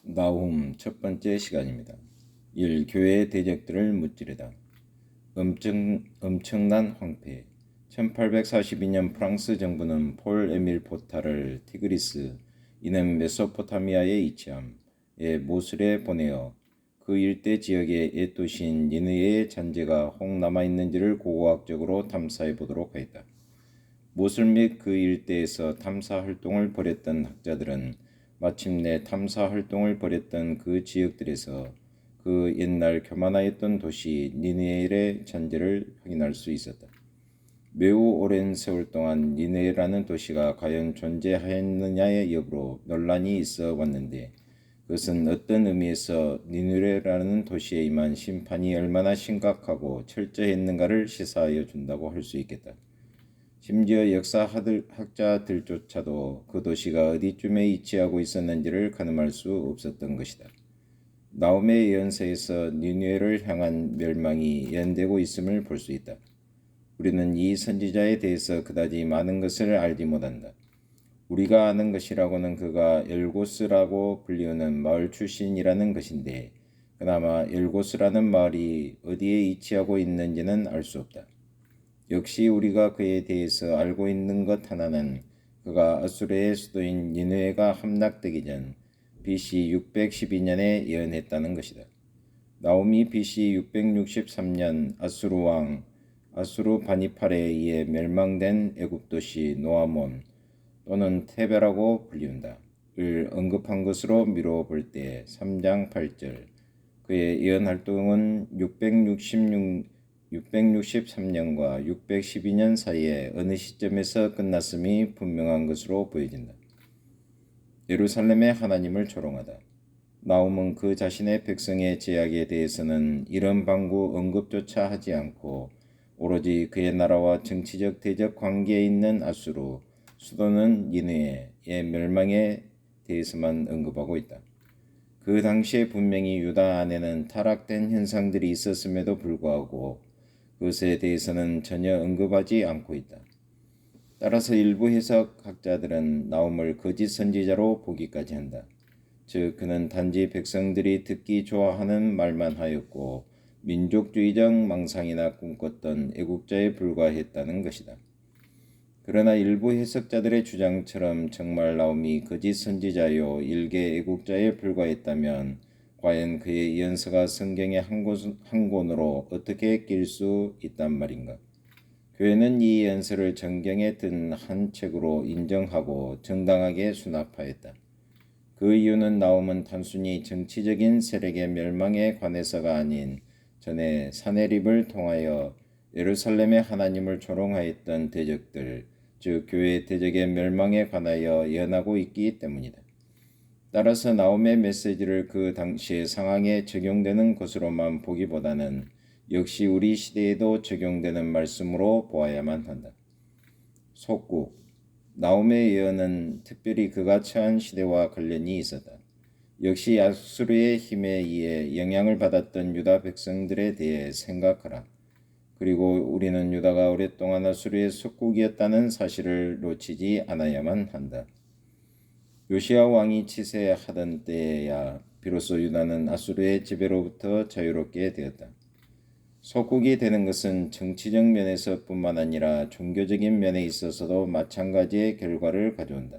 나훔 첫 번째 시간입니다. 교회의 대적들을 무찌르다. 엄청난 황폐. 1842년 프랑스 정부는 폴 에밀 포타를 티그리스, 이는 메소포타미아에 위치함의 모술에 보내어 그 일대 지역의 옛 도시인 니느웨의 잔재가 혹 남아있는지를 고고학적으로 탐사해 보도록 하였다. 모술 및 그 일대에서 탐사 활동을 벌였던 학자들은 마침내 탐사 활동을 벌였던 그 지역들에서 그 옛날 교만하였던 도시 니느웨의 잔재를 확인할 수 있었다. 매우 오랜 세월 동안 니느웨라는 도시가 과연 존재하였느냐의 여부로 논란이 있어 왔는데, 그것은 어떤 의미에서 니느웨라는 도시에 임한 심판이 얼마나 심각하고 철저했는가를 시사하여 준다고 할 수 있겠다. 심지어 역사학자들조차도 그 도시가 어디쯤에 위치하고 있었는지를 가늠할 수 없었던 것이다. 나훔의 예언서에서 니느웨를 향한 멸망이 예언되고 있음을 볼 수 있다. 우리는 이 선지자에 대해서 그다지 많은 것을 알지 못한다. 우리가 아는 것이라고는 그가 엘고스라고 불리우는 마을 출신이라는 것인데, 그나마 엘고스라는 마을이 어디에 위치하고 있는지는 알 수 없다. 역시 우리가 그에 대해서 알고 있는 것 하나는 그가 아수르의 수도인 니느웨가 함락되기 전 BC 612년에 예언했다는 것이다. 나훔이 BC 663년 아수르 왕 아수르바니팔에 의해 멸망된 애굽 도시 노아몬 또는 테베라고 불리운다. 을 언급한 것으로 미루어 볼 때 3장 8절 그의 예언 활동은 663년과 612년 사이에 어느 시점에서 끝났음이 분명한 것으로 보여진다. 예루살렘의 하나님을 조롱하다. 나훔은 그 자신의 백성의 제약에 대해서는 이런 방구 언급조차 하지 않고 오로지 그의 나라와 정치적 대적 관계에 있는 아수르, 수도는 니느웨의 멸망에 대해서만 언급하고 있다. 그 당시에 분명히 유다 안에는 타락된 현상들이 있었음에도 불구하고 그것에 대해서는 전혀 언급하지 않고 있다. 따라서 일부 해석학자들은 나훔을 거짓 선지자로 보기까지 한다. 즉 그는 단지 백성들이 듣기 좋아하는 말만 하였고 민족주의적 망상이나 꿈꿨던 애국자에 불과했다는 것이다. 그러나 일부 해석자들의 주장처럼 정말 나훔이 거짓 선지자요 일개 애국자에 불과했다면 과연 그의 예언서가 성경의 한 권으로 어떻게 낄 수 있단 말인가? 교회는 이 예언서를 정경에 든 한 책으로 인정하고 정당하게 수납하였다. 그 이유는 나훔은 단순히 정치적인 세력의 멸망에 관해서가 아닌 전에 사네립을 통하여 예루살렘의 하나님을 조롱하였던 대적들, 즉 교회의 대적의 멸망에 관하여 예언하고 있기 때문이다. 따라서 나훔의 메시지를 그 당시의 상황에 적용되는 것으로만 보기보다는 역시 우리 시대에도 적용되는 말씀으로 보아야만 한다. 속국. 나훔의 예언은 특별히 그가 처한 시대와 관련이 있었다. 역시 아수르의 힘에 의해 영향을 받았던 유다 백성들에 대해 생각하라. 그리고 우리는 유다가 오랫동안 아수르의 속국이었다는 사실을 놓치지 않아야만 한다. 요시야 왕이 치세하던 때에야 비로소 유다는 아수르의 지배로부터 자유롭게 되었다. 속국이 되는 것은 정치적 면에서뿐만 아니라 종교적인 면에 있어서도 마찬가지의 결과를 가져온다.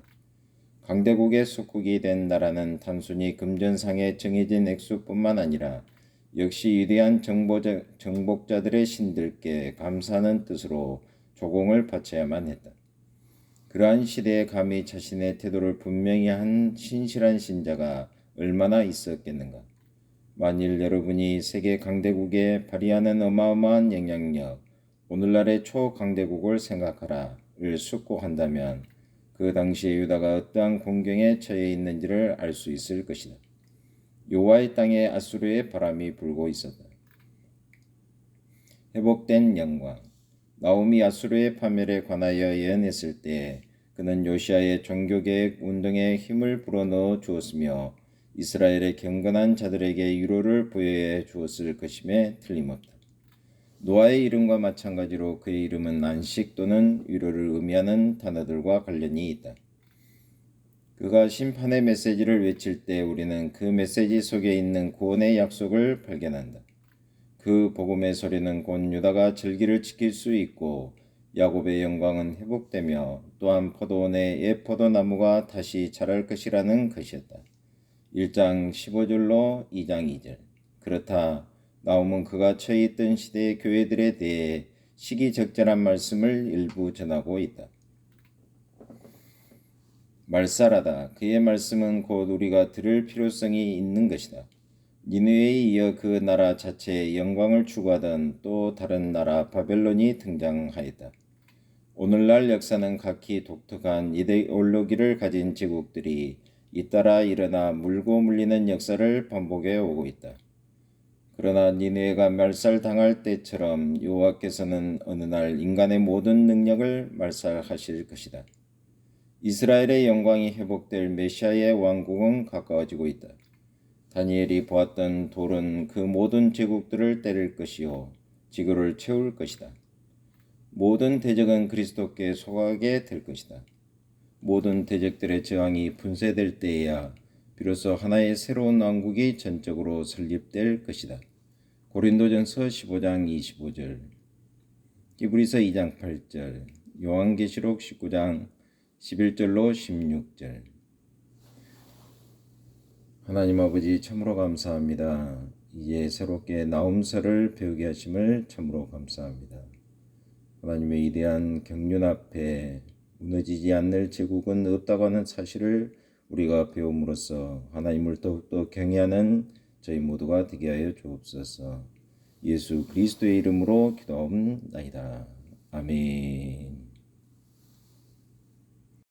강대국의 속국이 된 나라는 단순히 금전상의 정해진 액수뿐만 아니라 역시 위대한 정복자들의 신들께 감사하는 뜻으로 조공을 바쳐야만 했다. 그러한 시대에 감히 자신의 태도를 분명히 한 신실한 신자가 얼마나 있었겠는가. 만일 여러분이 세계 강대국에 발휘하는 어마어마한 영향력, 오늘날의 초강대국을 생각하라를 숙고한다면 그 당시에 유다가 어떠한 공경에 처해 있는지를 알 수 있을 것이다. 여호와의 땅에 아수르의 바람이 불고 있었다. 회복된 영광. 나훔이 아수르의 파멸에 관하여 예언했을 때 그는 요시아의 종교개혁 운동에 힘을 불어넣어 주었으며 이스라엘의 경건한 자들에게 위로를 부여해 주었을 것임에 틀림없다. 노아의 이름과 마찬가지로 그의 이름은 안식 또는 위로를 의미하는 단어들과 관련이 있다. 그가 심판의 메시지를 외칠 때 우리는 그 메시지 속에 있는 구원의 약속을 발견한다. 그 복음의 소리는 곧 유다가 절기를 지킬 수 있고 야곱의 영광은 회복되며 또한 포도원의 옛 포도나무가 다시 자랄 것이라는 것이었다. 1장 15절로 2장 2절. 그렇다. 나움은 그가 처해 있던 시대의 교회들에 대해 시기적절한 말씀을 일부 전하고 있다. 말살하다. 그의 말씀은 곧 우리가 들을 필요성이 있는 것이다. 니느웨에 이어 그 나라 자체의 영광을 추구하던 또 다른 나라 바벨론이 등장하였다. 오늘날 역사는 각기 독특한 이데올로기를 가진 제국들이 잇따라 일어나 물고 물리는 역사를 반복해 오고 있다. 그러나 니느웨가 말살당할 때처럼 여호와께서는 어느 날 인간의 모든 능력을 말살하실 것이다. 이스라엘의 영광이 회복될 메시아의 왕국은 가까워지고 있다. 다니엘이 보았던 돌은 그 모든 제국들을 때릴 것이요 지구를 채울 것이다. 모든 대적은 그리스도께 속하게 될 것이다. 모든 대적들의 저항이 분쇄될 때에야 비로소 하나의 새로운 왕국이 전적으로 설립될 것이다. 고린도전서 15장 25절, 히브리서 2장 8절, 요한계시록 19장 11절로 16절. 하나님 아버지 참으로 감사합니다. 이제 새롭게 나움서를 배우게 하심을 참으로 감사합니다. 하나님의 위대한 경륜 앞에 무너지지 않는 제국은 없다고 하는 사실을 우리가 배움으로써 하나님을 더욱더 경외하는 저희 모두가 되게 하여 주옵소서. 예수 그리스도의 이름으로 기도하옵나이다. 아멘.